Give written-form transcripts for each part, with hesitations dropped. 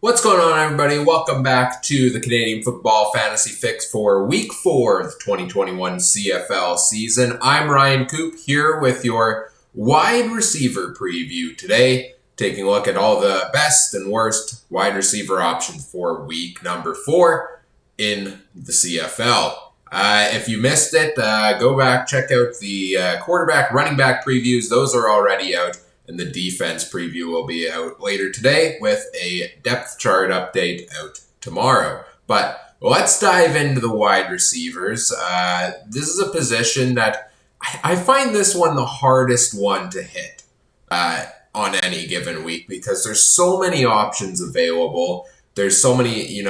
What's going on, everybody? Welcome back to the Canadian Football Fantasy Fix for Week 4 of the 2021 CFL season. I'm Ryan Coop here with your wide receiver preview today, taking a look at all the best and worst wide receiver options for week number 4 in the CFL. If you missed it, go back, check out the quarterback, running back previews. Those are already out, and the defense preview will be out later today with a depth chart update out tomorrow. But let's dive into the wide receivers. This is a position that I find this one the hardest one to hit on any given week because there's so many options available. There's so many,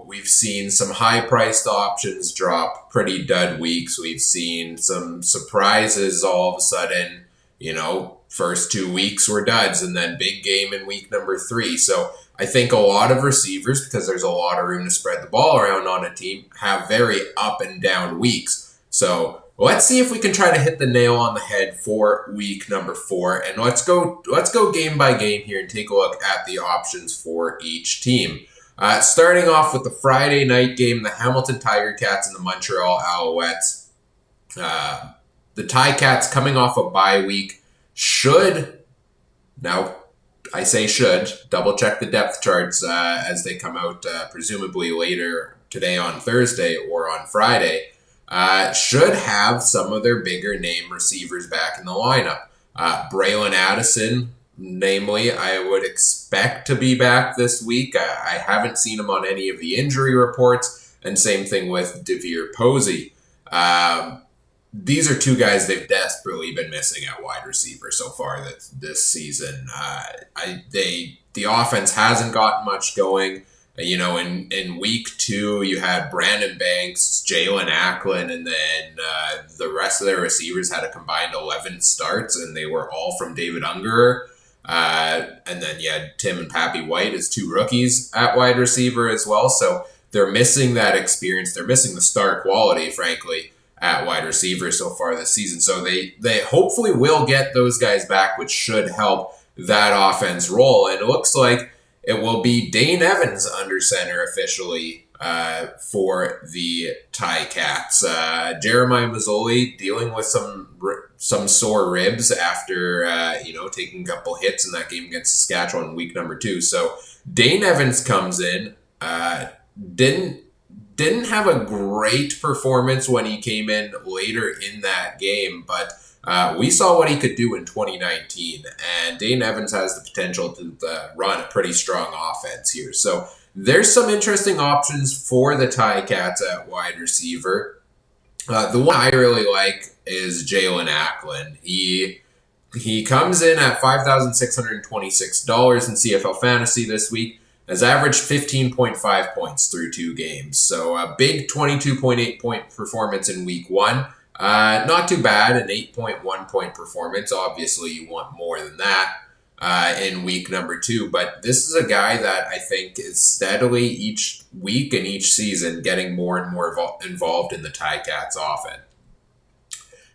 we've seen some high priced options drop pretty dud weeks. We've seen some surprises all of a sudden, first 2 weeks were duds and then big game in week number 3. So I think a lot of receivers, because there's a lot of room to spread the ball around on a team, have very up and down weeks. So let's see if we can try to hit the nail on the head for week number 4. And let's go game by game here and take a look at the options for each team. Starting off with the Friday night game, the Hamilton Tiger Cats and the Montreal Alouettes. The Ticats coming off a bye week now I say should, double check the depth charts as they come out presumably later today on Thursday or on Friday, should have some of their bigger name receivers back in the lineup. Braylon Addison, namely, I would expect to be back this week. I haven't seen him on any of the injury reports, and same thing with DeVere Posey. These are two guys they've desperately been missing at wide receiver so far this season. The offense hasn't gotten much going. In week 2, you had Brandon Banks, Jalen Acklin, and then the rest of their receivers had a combined 11 starts, and they were all from David Ungerer. And then you had Tim and Pappy White as 2 rookies at wide receiver as well. So they're missing that experience. They're missing the star quality, frankly, at wide receiver so far this season. So they hopefully will get those guys back, which should help that offense roll. And it looks like it will be Dane Evans under center officially for the Ticats. Jeremiah Mazzoli dealing with some sore ribs after taking a couple hits in that game against Saskatchewan in week number 2. So Dane Evans comes in, didn't have a great performance when he came in later in that game, but we saw what he could do in 2019, and Dane Evans has the potential to run a pretty strong offense here. So there's some interesting options for the Ticats at wide receiver. The one I really like is Jalen Acklin. He comes in at $5,626 in CFL Fantasy this week, has averaged 15.5 points through 2 games. So a big 22.8 point performance in week 1. Not too bad, an 8.1 point performance. Obviously, you want more than that in week number 2. But this is a guy that I think is steadily each week and each season getting more and more involved in the Ticats offense.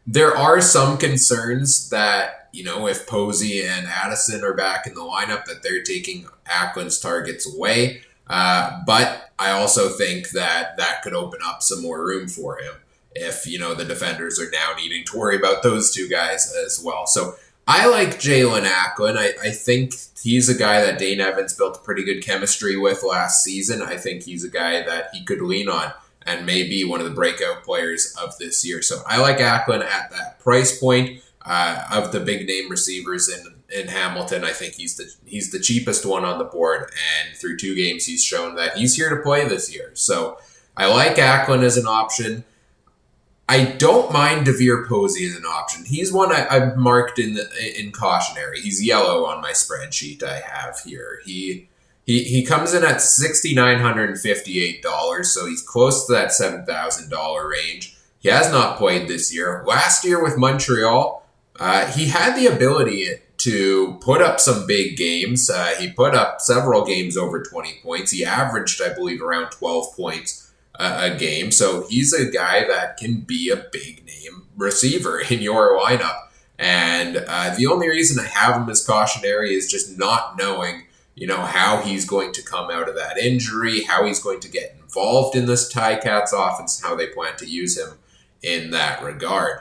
There are some concerns that, if Posey and Addison are back in the lineup, that they're taking Acklin's targets away. But I also think that could open up some more room for him if, the defenders are now needing to worry about those 2 guys as well. So I like Jalen Acklin. I think he's a guy that Dane Evans built a pretty good chemistry with last season. I think he's a guy that he could lean on and may be one of the breakout players of this year. So I like Acklin at that price point. Of the big name receivers in Hamilton, I think he's the cheapest one on the board, and through 2 games he's shown that he's here to play this year. So I like Acklin as an option. I don't mind DeVere Posey as an option. He's one I've marked in cautionary. He's yellow on my spreadsheet I have here. He comes in at $6,958, so he's close to that $7,000 range. He has not played this year. Last year with Montreal, he had the ability to put up some big games. He put up several games over 20 points. He averaged, I believe, around 12 points a game. So he's a guy that can be a big name receiver in your lineup. And the only reason I have him as cautionary is just not knowing how he's going to come out of that injury, how he's going to get involved in this Ticats offense, and how they plan to use him in that regard.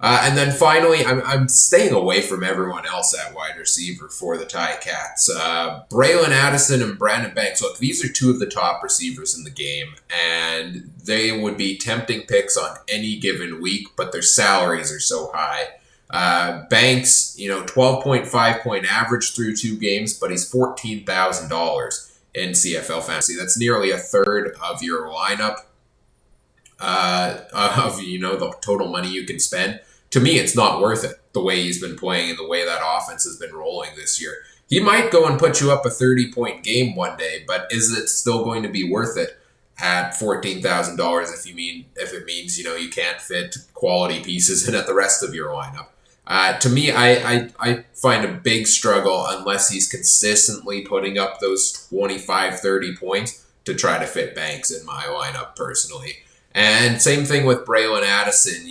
And then finally, I'm staying away from everyone else at wide receiver for the Ticats. Braylon Addison and Brandon Banks. Look, these are two of the top receivers in the game, and they would be tempting picks on any given week, but their salaries are so high. Banks, 12.5 point average through 2 games, but he's $14,000 in CFL Fantasy. That's nearly a third of your lineup, of the total money you can spend. To me, it's not worth it, the way he's been playing and the way that offense has been rolling this year. He might go and put you up a 30-point game one day, but is it still going to be worth it at $14,000 if it means you can't fit quality pieces in at the rest of your lineup? To me, I find a big struggle unless he's consistently putting up those 25, 30 points to try to fit Banks in my lineup personally. And same thing with Braylon Addison,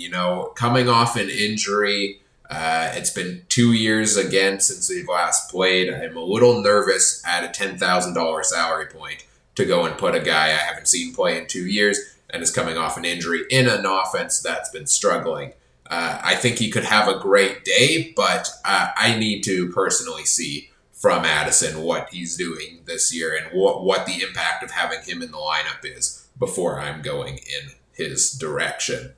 coming off an injury. It's been 2 years again since he last played. I'm a little nervous at a $10,000 salary point to go and put a guy I haven't seen play in 2 years and is coming off an injury in an offense that's been struggling. I think he could have a great day, but I need to personally see from Addison what he's doing this year and what the impact of having him in the lineup is before I'm going in his direction.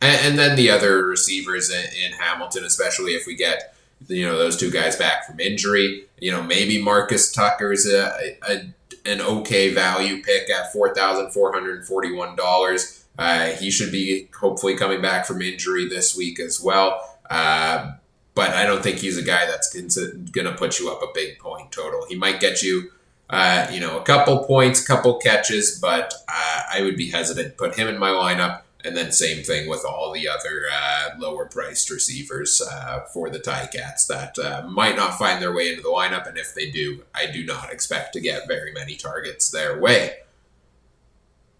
And then the other receivers in Hamilton, especially if we get those two guys back from injury, maybe Marcus Tucker's an okay value pick at $4,441. He should be hopefully coming back from injury this week as well. But I don't think he's a guy that's going to put you up a big point total. He might get you a couple points, couple catches, but I would be hesitant to put him in my lineup. And then same thing with all the other lower-priced receivers for the Ticats that might not find their way into the lineup. And if they do, I do not expect to get very many targets their way.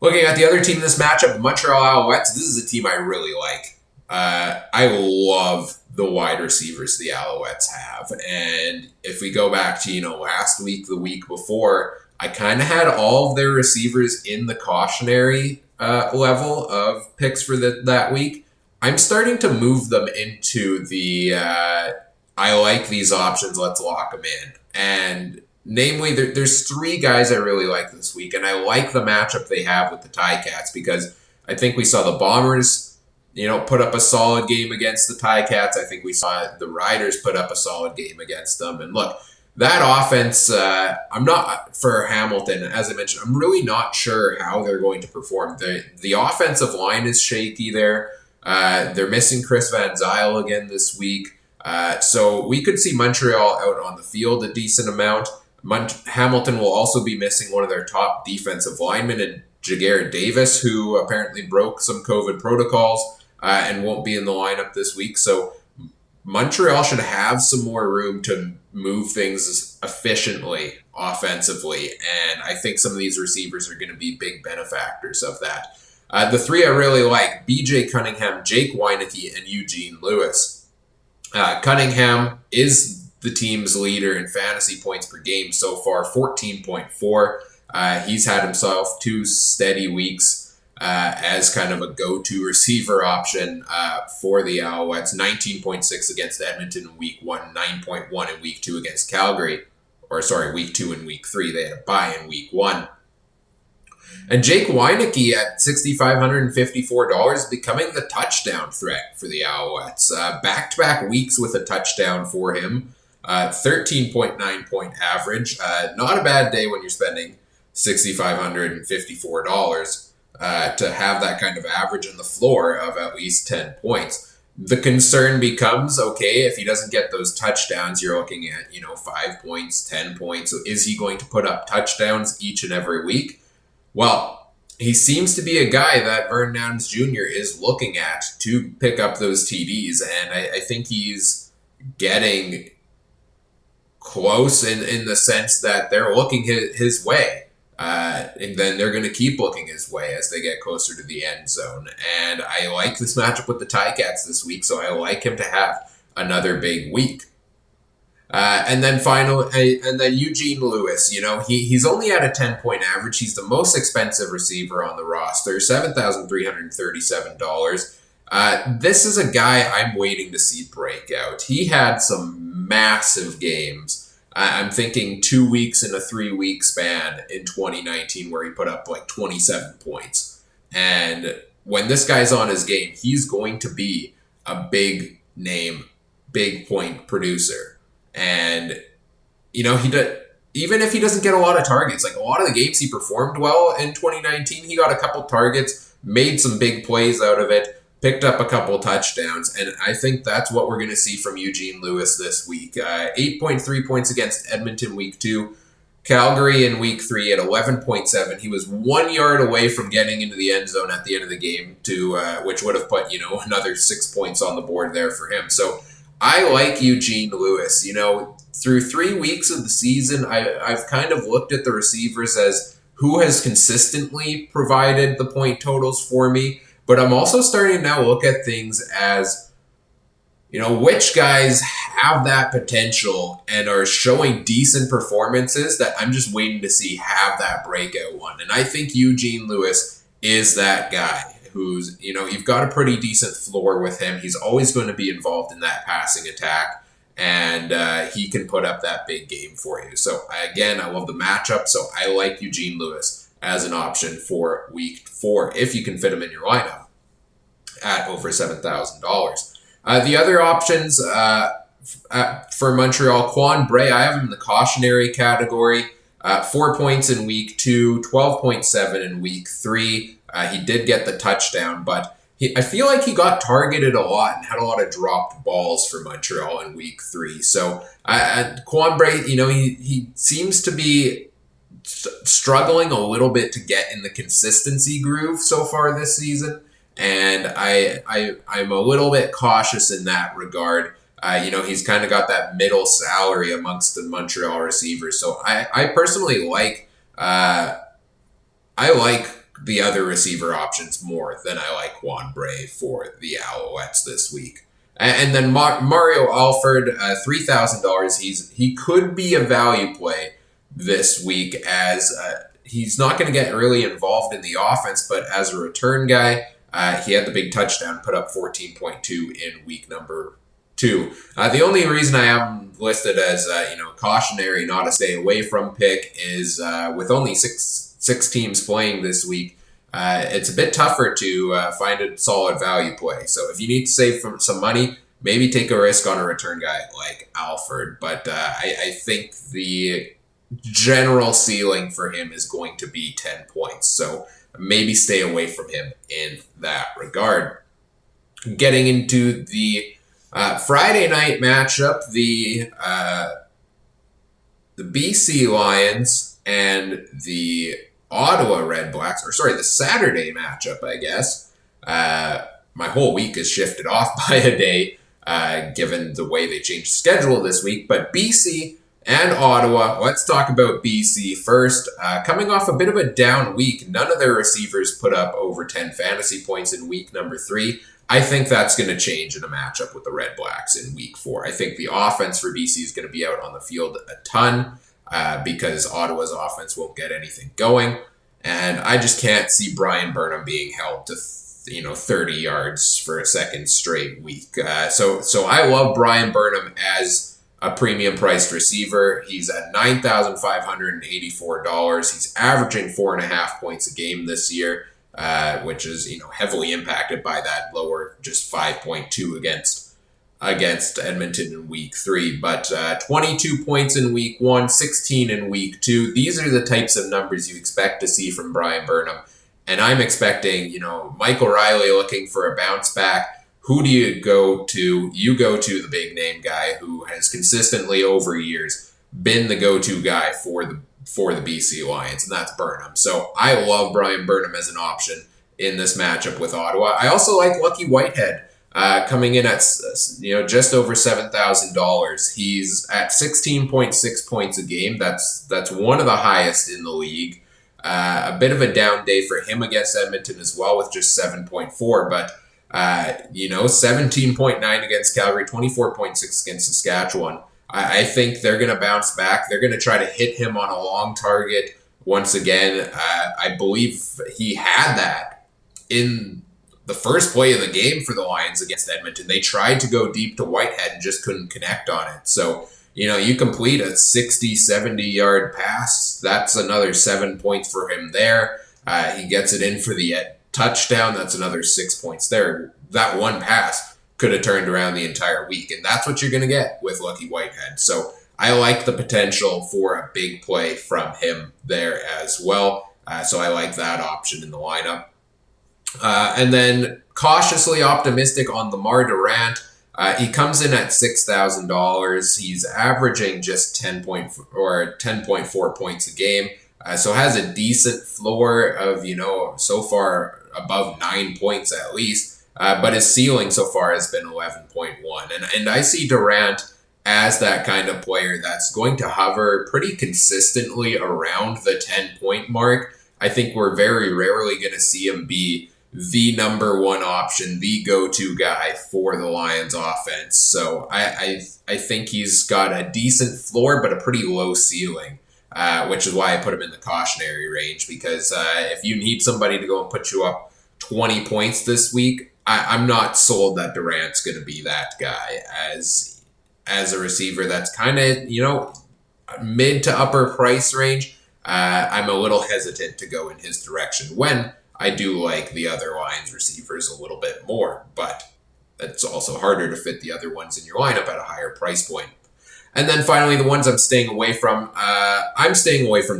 Looking at the other team in this matchup, the Montreal Alouettes, this is a team I really like. I love the wide receivers the Alouettes have. And if we go back to, last week, the week before, I kind of had all of their receivers in the cautionary level of picks for that week. I'm starting to move them into the I like these options, let's lock them in. And namely, there's 3 guys I really like this week, and I like the matchup they have with the Ticats because I think we saw the Bombers put up a solid game against the Ticats. I think we saw the Riders put up a solid game against them. And look, that offense, I'm not, for Hamilton, as I mentioned, I'm really not sure how they're going to perform. The offensive line is shaky there. They're missing Chris Van Zyl again this week. So we could see Montreal out on the field a decent amount. Hamilton will also be missing one of their top defensive linemen in Jagger Davis, who apparently broke some COVID protocols and won't be in the lineup this week. So Montreal should have some more room to move things efficiently offensively, and I think some of these receivers are going to be big benefactors of that. The 3 I really like, BJ Cunningham, Jake Weineke, and Eugene Lewis. Cunningham is the team's leader in fantasy points per game so far, 14.4. He's had himself 2 steady weeks as kind of a go-to receiver option for the Alouettes. 19.6 against Edmonton in week 1, 9.1 in week 2 against Calgary. Week 2 and week 3. They had a bye in week 1. And Jake Weineke at $6,554 is becoming the touchdown threat for the Alouettes. Back-to-back weeks with a touchdown for him. 13.9 point average. Not a bad day when you're spending $6,554 to have that kind of average on the floor of at least 10 points. The concern becomes, okay, if he doesn't get those touchdowns, you're looking at, 5 points, 10 points. So is he going to put up touchdowns each and every week? Well, he seems to be a guy that Vernon Adams Jr. is looking at to pick up those TDs, and I think he's getting close in the sense that they're looking his way. And then they're going to keep looking his way as they get closer to the end zone. And I like this matchup with the Ticats this week, so I like him to have another big week. And then Eugene Lewis, he's only at a 10-point average. He's the most expensive receiver on the roster, $7,337. This is a guy I'm waiting to see break out. He had some massive games. I'm thinking 2 weeks in a 3-week span in 2019 where he put up like 27 points. And when this guy's on his game, he's going to be a big name, big point producer. And, even if he doesn't get a lot of targets, like a lot of the games he performed well in 2019, he got a couple targets, made some big plays out of it, picked up a couple touchdowns, and I think that's what we're going to see from Eugene Lewis this week. 8.3 points against Edmonton week 2, Calgary in week 3 at 11.7. He was 1 yard away from getting into the end zone at the end of the game, which would have put another 6 points on the board there for him. So I like Eugene Lewis. Through 3 weeks of the season, I've kind of looked at the receivers as who has consistently provided the point totals for me. But I'm also starting to now look at things as, which guys have that potential and are showing decent performances that I'm just waiting to see have that breakout one. And I think Eugene Lewis is that guy who's, you've got a pretty decent floor with him. He's always going to be involved in that passing attack, and he can put up that big game for you. So, again, I love the matchup, so I like Eugene Lewis as an option for week 4 if you can fit him in your lineup at over $7,000. The other options for Montreal, Quan Bray, I have him in the cautionary category. 4 points in week 2, 12.7 in week 3. He did get the touchdown, but I feel like he got targeted a lot and had a lot of dropped balls for Montreal in week 3. So Quan Bray, he seems to be struggling a little bit to get in the consistency groove so far this season, and I'm a little bit cautious in that regard. He's kind of got that middle salary amongst the Montreal receivers, so I personally like the other receiver options more than I like Quan Bray for the Alouettes this week. And then Mario Alford, $3,000. He could be a value play this week as he's not going to get really involved in the offense, but as a return guy, he had the big touchdown, put up 14.2 in week number 2. The only reason I have him listed as cautionary, not a stay away from pick, is with only six teams playing this week, it's a bit tougher to find a solid value play. So if you need to save some money, maybe take a risk on a return guy like Alford. But I think the general ceiling for him is going to be 10 points. So maybe stay away from him in that regard. Getting into the Friday night matchup, the BC Lions and the Ottawa Red Blacks, the Saturday matchup, I guess. My whole week is shifted off by a day, given the way they changed the schedule this week. But BC and Ottawa, let's talk about BC first. Coming off a bit of a down week, none of their receivers put up over 10 fantasy points in week number 3. I think that's going to change in a matchup with the Red Blacks in week 4. I think the offense for BC is going to be out on the field a ton because Ottawa's offense won't get anything going. And I just can't see Brian Burnham being held to 30 yards for a second straight week. So I love Brian Burnham as a premium priced receiver. He's at $9,584. He's averaging 4.5 points a game this year, which is heavily impacted by that lower just 5.2 against Edmonton in week 3. But 22 points in week 1, 16 in week 2. These are the types of numbers you expect to see from Brian Burnham. And I'm expecting, Michael Riley looking for a bounce back. Who do you go to? You go to the big name guy who has consistently over years been the go-to guy for the BC Lions, and that's Burnham. So I love Brian Burnham as an option in this matchup with Ottawa. I also like Lucky Whitehead coming in at just over $7,000. He's at 16.6 points a game. That's one of the highest in the league. A bit of a down day for him against Edmonton as well with just 7.4, but 17.9 against Calgary, 24.6 against Saskatchewan. I think they're going to bounce back. They're going to try to hit him on a long target once again. I believe he had that in the first play of the game for the Lions against Edmonton. They tried to go deep to Whitehead and just couldn't connect on it. So, you complete a 60, 70-yard pass. That's another 7 points for him there. He gets it in for the touchdown. That's another 6 points there. That one pass could have turned around the entire week, and that's what you're going to get with Lucky Whitehead. So I like the potential for a big play from him there as well. So I like that option in the lineup. And then cautiously optimistic on Lamar Durant. He comes in at $6,000. He's averaging just 10.4 points a game. So has a decent floor of, so far above 9 points at least. But his ceiling so far has been 11.1. And I see Durant as that kind of player that's going to hover pretty consistently around the 10-point mark. I think we're very rarely going to see him be the number one option, the go-to guy for the Lions offense. So I think he's got a decent floor, but a pretty low ceiling, which is why I put him in the cautionary range, because if you need somebody to go and put you up 20 points this week, I'm not sold that Durant's going to be that guy as a receiver that's kind of, mid to upper price range. I'm a little hesitant to go in his direction when I do like the other Lions receivers a little bit more, but it's also harder to fit the other ones in your lineup at a higher price point. And then finally, the ones I'm staying away from,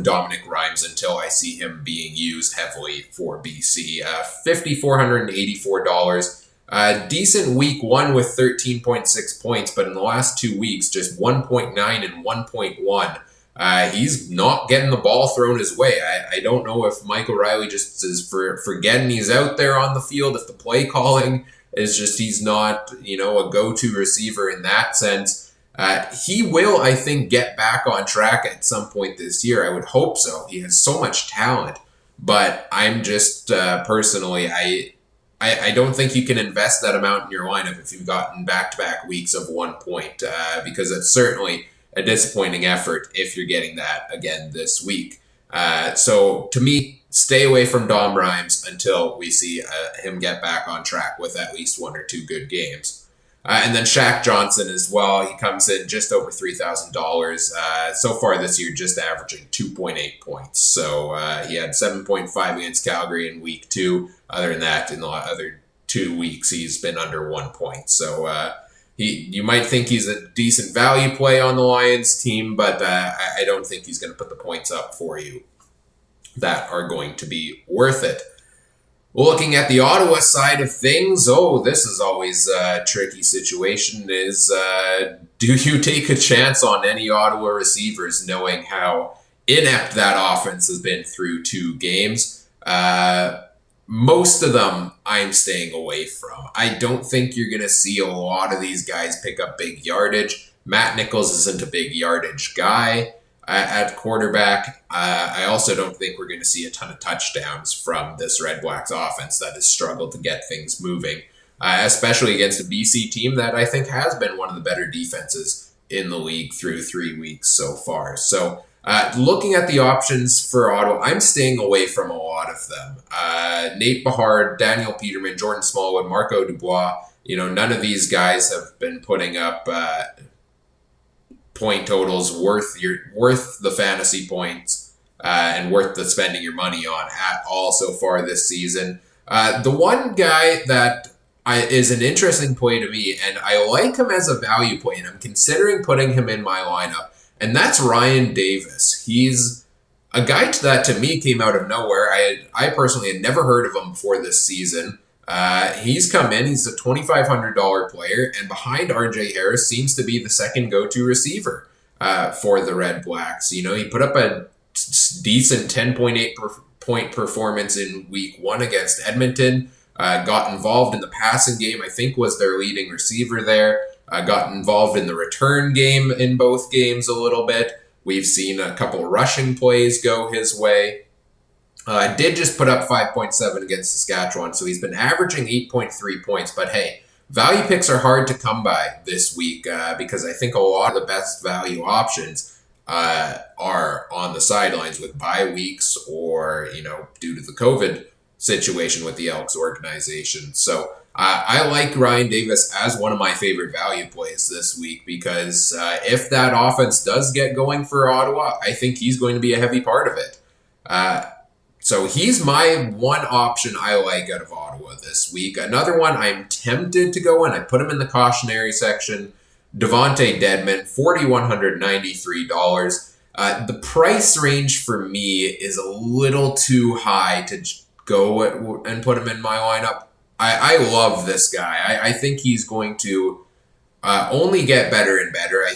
Dominic Rhymes until I see him being used heavily for BC. $5,484. Decent week one with 13.6 points, but in the last 2 weeks, just 1.9 and 1.1. He's not getting the ball thrown his way. I don't know if Mike O'Reilly just is forgetting he's out there on the field, if the play calling is just he's not, a go-to receiver in that sense. He will, I think, get back on track at some point this year. I would hope so. He has so much talent, but I'm just personally, I don't think you can invest that amount in your lineup if you've gotten back-to-back weeks of 1 point, because it's certainly a disappointing effort if you're getting that again this week. So to me, stay away from Dom Rhymes until we see him get back on track with at least 1 or 2 good games. And then Shaq Johnson as well. He comes in just over $3,000. So far this year, just averaging 2.8 points. So he had 7.5 against Calgary in week 2. Other than that, in the other 2 weeks, he's been under 1 point. So you might think he's a decent value play on the Lions team, but I don't think he's going to put the points up for you that are going to be worth it. Looking at the Ottawa side of things, this is always a tricky situation, is do you take a chance on any Ottawa receivers knowing how inept that offense has been through 2 games? Most of them I'm staying away from. I don't think you're going to see a lot of these guys pick up big yardage. Matt Nichols isn't a big yardage guy at quarterback. I also don't think we're going to see a ton of touchdowns from this Red Blacks offense that has struggled to get things moving, especially against a BC team that I think has been one of the better defenses in the league through 3 weeks so far. So looking at the options for Ottawa, I'm staying away from a lot of them. Nate Behard, Daniel Peterman, Jordan Smallwood, Marco Dubois, none of these guys have been putting up point totals worth the fantasy points and worth the spending your money on at all so far this season. The one guy that is an interesting play to me, and I like him as a value play, and I'm considering putting him in my lineup, and that's Ryan Davis. He's a guy that to me came out of nowhere. I personally had never heard of him before this season. He's come in, he's a $2,500 player, and behind RJ Harris seems to be the second go-to receiver for the Red Blacks. He put up a decent 10.8 point performance in week 1 against Edmonton, got involved in the passing game, I think was their leading receiver there, got involved in the return game in both games a little bit. We've seen a couple rushing plays go his way. Did just put up 5.7 against Saskatchewan, so he's been averaging 8.3 points, but hey, value picks are hard to come by this week because I think a lot of the best value options are on the sidelines with bye weeks or, due to the COVID situation with the Elks organization. So I like Ryan Davis as one of my favorite value plays this week because if that offense does get going for Ottawa, I think he's going to be a heavy part of it. So he's my one option I like out of Ottawa this week. Another one I'm tempted to go in. I put him in the cautionary section. Devontae Dedmon, $4,193. The price range for me is a little too high to go and put him in my lineup. I love this guy. I think he's going to only get better and better. I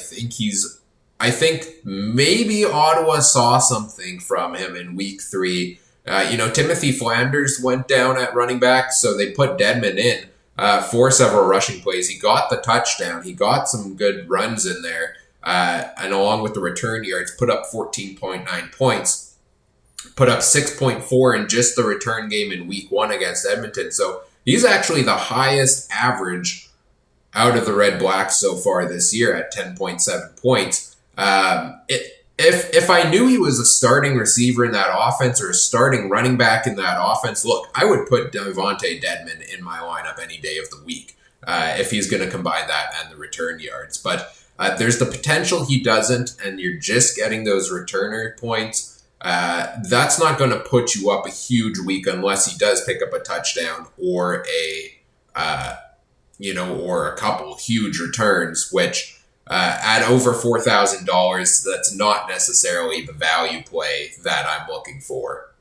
think maybe Ottawa saw something from him in week 3. Timothy Flanders went down at running back, so they put Dedmon in for several rushing plays. He got the touchdown. He got some good runs in there. And along with the return yards, put up 14.9 points. Put up 6.4 in just the return game in week 1 against Edmonton. So he's actually the highest average out of the Red Blacks so far this year at 10.7 points. If I knew he was a starting receiver in that offense or a starting running back in that offense, look, I would put Devontae Dedmon in my lineup any day of the week if he's going to combine that and the return yards. But there's the potential he doesn't, and you're just getting those returner points. That's not going to put you up a huge week unless he does pick up a touchdown or or a couple huge returns, which at over $4,000, that's not necessarily the value play that I'm looking for.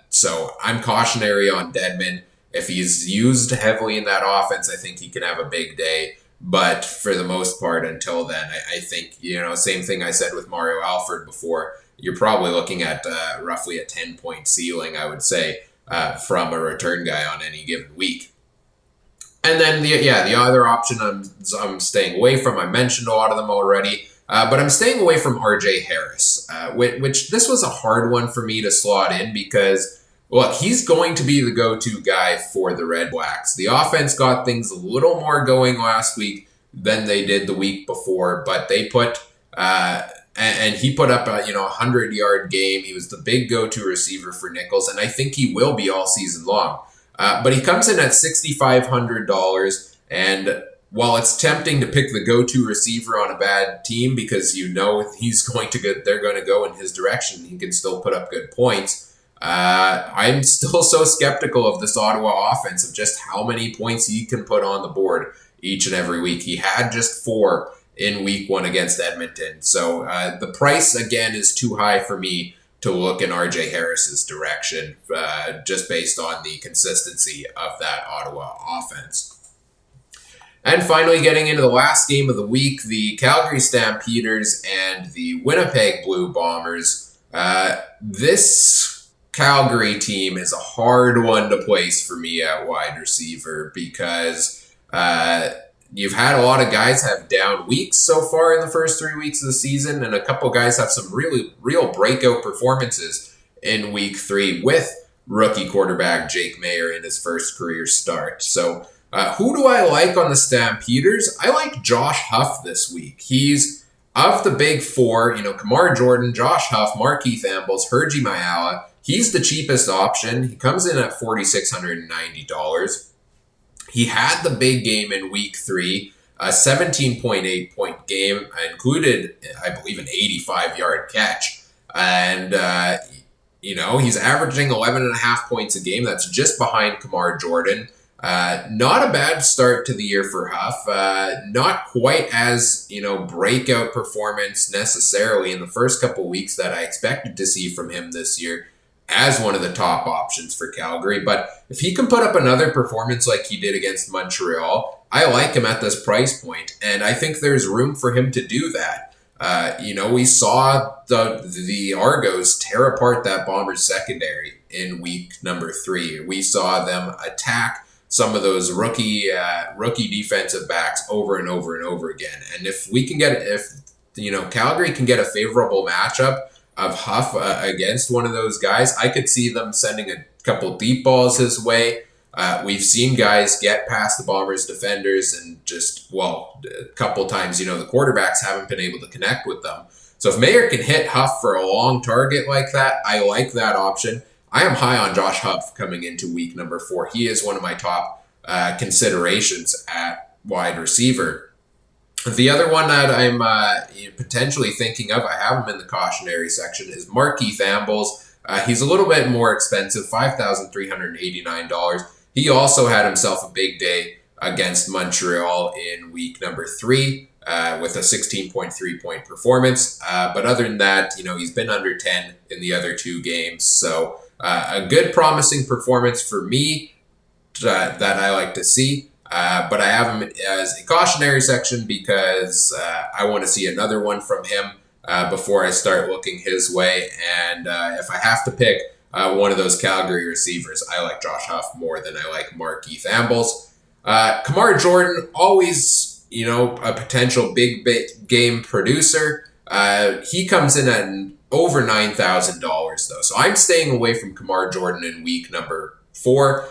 So I'm cautionary on Dedmon. If he's used heavily in that offense, I think he can have a big day. But for the most part, until then, I think, same thing I said with Mario Alford before, you're probably looking at roughly a 10-point ceiling, I would say, from a return guy on any given week. And then, the other option I'm staying away from, I mentioned a lot of them already, but I'm staying away from RJ Harris, which this was a hard one for me to slot in because, look, he's going to be the go-to guy for the Red Blacks. The offense got things a little more going last week than they did the week before, but they put, and he put up a 100-yard game. He was the big go-to receiver for Nichols, and I think he will be all season long. But he comes in at $6,500, and while it's tempting to pick the go-to receiver on a bad team because they're going to go in his direction, he can still put up good points. I'm still so skeptical of this Ottawa offense of just how many points he can put on the board each and every week. He had just 4 in week 1 against Edmonton, so the price again is too high for me to look in RJ Harris's direction, just based on the consistency of that Ottawa offense. And finally, getting into the last game of the week, the Calgary Stampeders and the Winnipeg Blue Bombers. This Calgary team is a hard one to place for me at wide receiver because you've had a lot of guys have down weeks so far in the first 3 weeks of the season, and a couple guys have some real breakout performances in week 3 with rookie quarterback Jake Mayer in his first career start. So who do I like on the Stampeders? I like Josh Huff this week. He's, of the big 4, Kamar Jordan, Josh Huff, Markeith Ambles, Hergy Mayala, he's the cheapest option. He comes in at $4,690. He had the big game in week 3, a 17.8 point game, included, I believe, an 85-yard catch. And, he's averaging 11.5 points a game. That's just behind Kamar Jordan. Not a bad start to the year for Huff. Not quite as, breakout performance necessarily in the first couple weeks that I expected to see from him this year as one of the top options for Calgary. But if he can put up another performance like he did against Montreal, I like him at this price point, and I think there's room for him to do that. We saw the Argos tear apart that Bombers secondary in week number 3. We saw them attack some of those rookie defensive backs over and over and over again. And if Calgary can get a favorable matchup of Huff against one of those guys, I could see them sending a couple deep balls his way. We've seen guys get past the Bombers defenders and just, well, a couple times, the quarterbacks haven't been able to connect with them. So if Mayer can hit Huff for a long target like that, I like that option. I am high on Josh Huff coming into week number 4. He is one of my top considerations at wide receiver. The other one that I'm potentially thinking of, I have him in the cautionary section, is Markeith Ambles. He's a little bit more expensive, $5,389. He also had himself a big day against Montreal in week number 3 with a 16.3 point performance. But other than that, he's been under 10 in the other 2 games. So a good promising performance for me that I like to see. But I have him as a cautionary section because I want to see another one from him before I start looking his way. And if I have to pick one of those Calgary receivers, I like Josh Huff more than I like Markeith Ambles. Kamar Jordan, always, a potential big game producer. He comes in at over $9,000 though. So I'm staying away from Kamar Jordan in week number 4.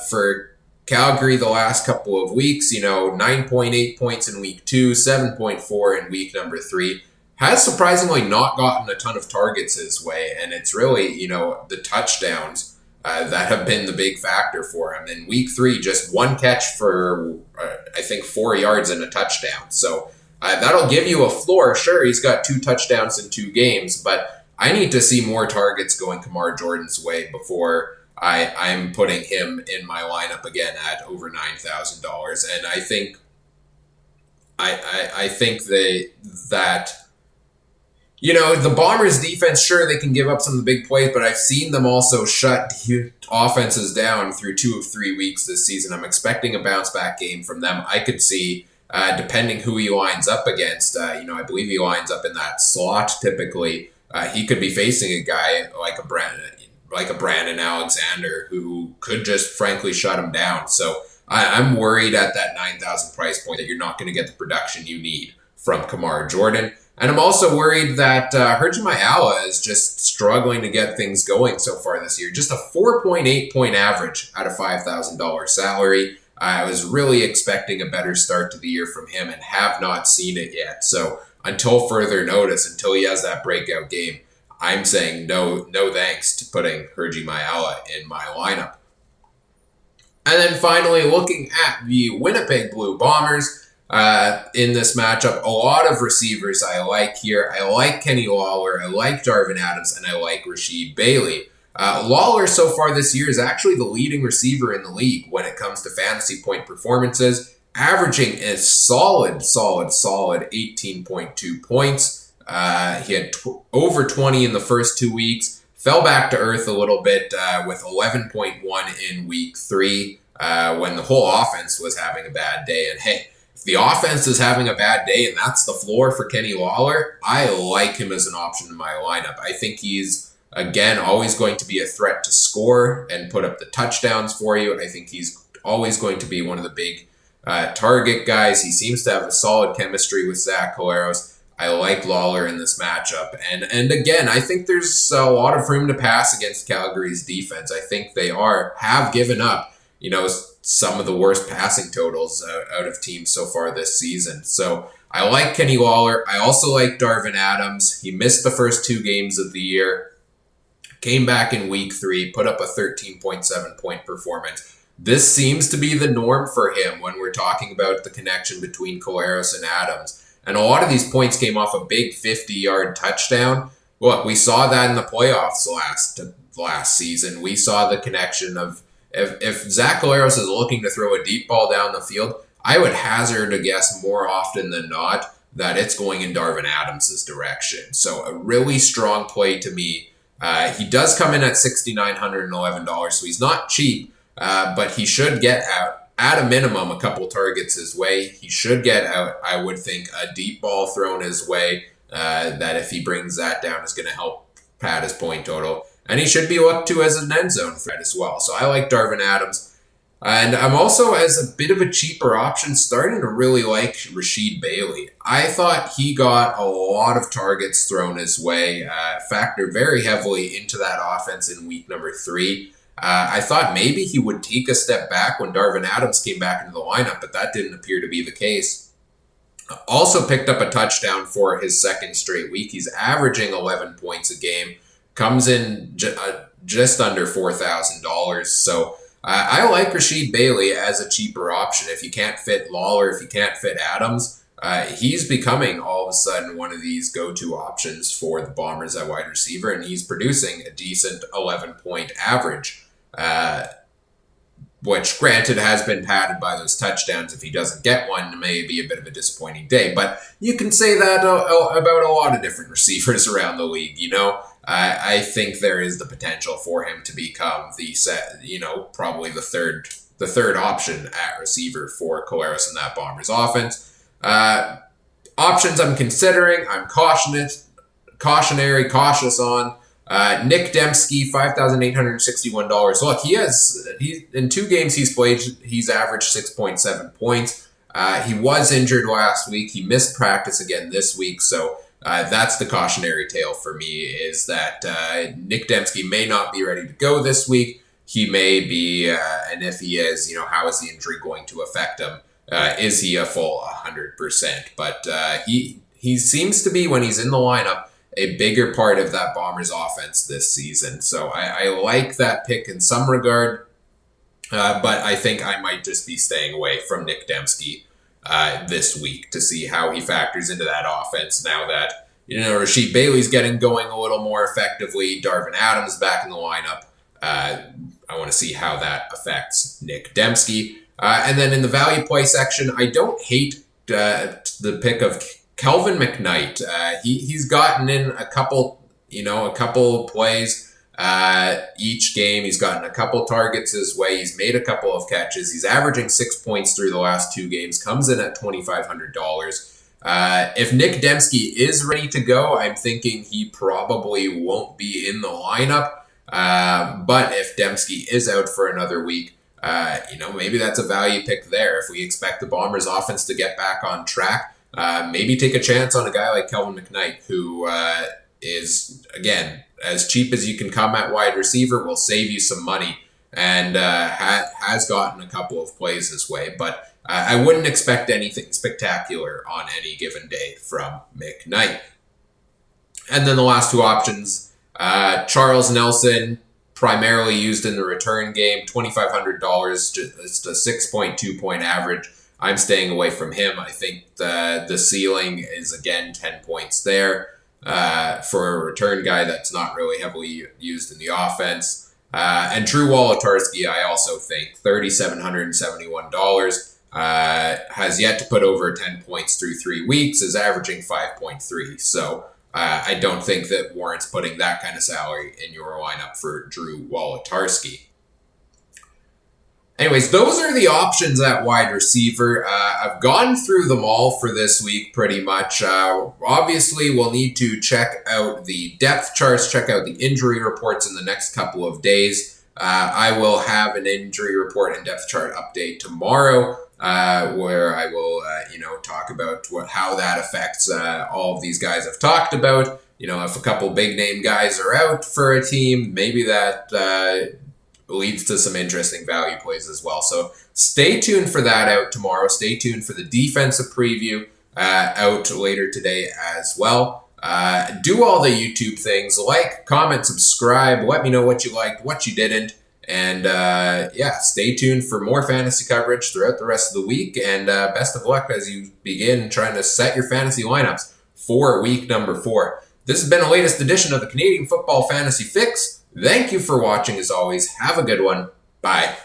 For Calgary, the last couple of weeks, 9.8 points in week 2, 7.4 in week number 3. Has surprisingly not gotten a ton of targets his way, and it's really, the touchdowns that have been the big factor for him. In week 3, just 1 catch for, I think, 4 yards and a touchdown. So that'll give you a floor. Sure, he's got 2 touchdowns in 2 games, but I need to see more targets going Kamar Jordan's way before I'm putting him in my lineup again at over $9,000. And I think that the Bombers defense, sure, they can give up some of the big plays, but I've seen them also shut offenses down through 2 of 3 weeks this season. I'm expecting a bounce back game from them. I could see, depending who he lines up against, I believe he lines up in that slot typically. He could be facing a guy like a Brandon Alexander who could just frankly shut him down. So I'm worried at that $9,000 price point that you're not going to get the production you need from Kamar Jordan. And I'm also worried that Hergy Mayala is just struggling to get things going so far this year. Just a 4.8 point average at a $5,000 salary. I was really expecting a better start to the year from him and have not seen it yet. So until further notice, until he has that breakout game, I'm saying no thanks to putting Hergy Mayala in my lineup. And then finally, looking at the Winnipeg Blue Bombers, in this matchup, a lot of receivers I like here. I like Kenny Lawler, I like Darvin Adams, and I like Rasheed Bailey. Lawler so far this year is actually the leading receiver in the league when it comes to fantasy point performances, averaging a solid 18.2 points. He had over 20 in the first 2 weeks, fell back to earth a little bit with 11.1 in week 3 when the whole offense was having a bad day. And hey, if the offense is having a bad day and that's the floor for Kenny Lawler, I like him as an option in my lineup. I think he's, again, always going to be a threat to score and put up the touchdowns for you. I think he's always going to be one of the big target guys. He seems to have a solid chemistry with Zach Collaros. I like Lawler in this matchup. And again, I think there's a lot of room to pass against Calgary's defense. I think they have given up, some of the worst passing totals out of teams so far this season. So I like Kenny Lawler. I also like Darvin Adams. He missed the first 2 games of the year, came back in week 3, put up a 13.7 point performance. This seems to be the norm for him when we're talking about the connection between Collaros and Adams. And a lot of these points came off a big 50-yard touchdown. Look, we saw that in the playoffs last season. We saw the connection of if Zach Collaros is looking to throw a deep ball down the field, I would hazard a guess more often than not that it's going in Darvin Adams' direction. So a really strong play to me. He does come in at $6,911, so he's not cheap, but he should get out, at a minimum, a couple targets his way. He should get out, I would think, a deep ball thrown his way that if he brings that down is going to help pad his point total. And he should be looked to as an end zone threat as well. So I like Darvin Adams. And I'm also, as a bit of a cheaper option, starting to really like Rasheed Bailey. I thought he got a lot of targets thrown his way, factored very heavily into that offense in week number 3. I thought maybe he would take a step back when Darvin Adams came back into the lineup, but that didn't appear to be the case. Also picked up a touchdown for his second straight week. He's averaging 11 points a game, comes in just under $4,000. So I like Rashid Bailey as a cheaper option. If you can't fit Lawler, if you can't fit Adams, he's becoming all of a sudden one of these go-to options for the Bombers at wide receiver, and he's producing a decent 11-point average. Which, granted, has been padded by those touchdowns. If he doesn't get one, it may be a bit of a disappointing day. But you can say that about a lot of different receivers around the league. I think there is the potential for him to become probably the third option at receiver for Collaros in that Bombers offense. Options I'm considering, I'm cautious on. Nick Dembski, $5,861. Look, he in 2 games he's played, he's averaged 6.7 points. He was injured last week. He missed practice again this week. So that's the cautionary tale for me, is that Nick Dembski may not be ready to go this week. He may be, and if he is, how is the injury going to affect him? Is he a full 100%? But he seems to be, when he's in the lineup, a bigger part of that Bombers offense this season. So I like that pick in some regard, but I think I might just be staying away from Nick Dembski this week to see how he factors into that offense now that, Rashid Bailey's getting going a little more effectively. Darvin Adams back in the lineup. I want to see how that affects Nick Dembski. And then in the value play section, I don't hate the pick of Kelvin McKnight. He's gotten in a couple plays each game. He's gotten a couple targets his way. He's made a couple of catches. He's averaging 6 points through the last 2 games. Comes in at $2,500. If Nick Dembski is ready to go, I'm thinking he probably won't be in the lineup. But if Dembski is out for another week, maybe that's a value pick there. If we expect the Bombers offense to get back on track, maybe take a chance on a guy like Kelvin McKnight, who is, again, as cheap as you can come at wide receiver, will save you some money, and has gotten a couple of plays his way. But I wouldn't expect anything spectacular on any given day from McKnight. And then the last 2 options, Charles Nelson, primarily used in the return game, $2,500, just a 6.2 point average. I'm staying away from him. I think the ceiling is, again, 10 points there for a return guy that's not really heavily used in the offense. And Drew Wolotarski, I also think, $3,771, has yet to put over 10 points through 3 weeks, is averaging 5.3. So I don't think that warrants putting that kind of salary in your lineup for Drew Wolotarski. Anyways, those are the options at wide receiver. I've gone through them all for this week pretty much. Obviously, we'll need to check out the depth charts, check out the injury reports in the next couple of days. I will have an injury report and depth chart update tomorrow, where I will, talk about how that affects all of these guys I've talked about. If a couple big name guys are out for a team, maybe that leads to some interesting value plays as well. So stay tuned for that out tomorrow. Stay tuned for the defensive preview out later today as well. Do all the YouTube things, like, comment, subscribe, let me know what you liked, what you didn't. And stay tuned for more fantasy coverage throughout the rest of the week. And best of luck as you begin trying to set your fantasy lineups for week number 4. This has been the latest edition of the Canadian Football Fantasy Fix. Thank you for watching as always. Have a good one. Bye.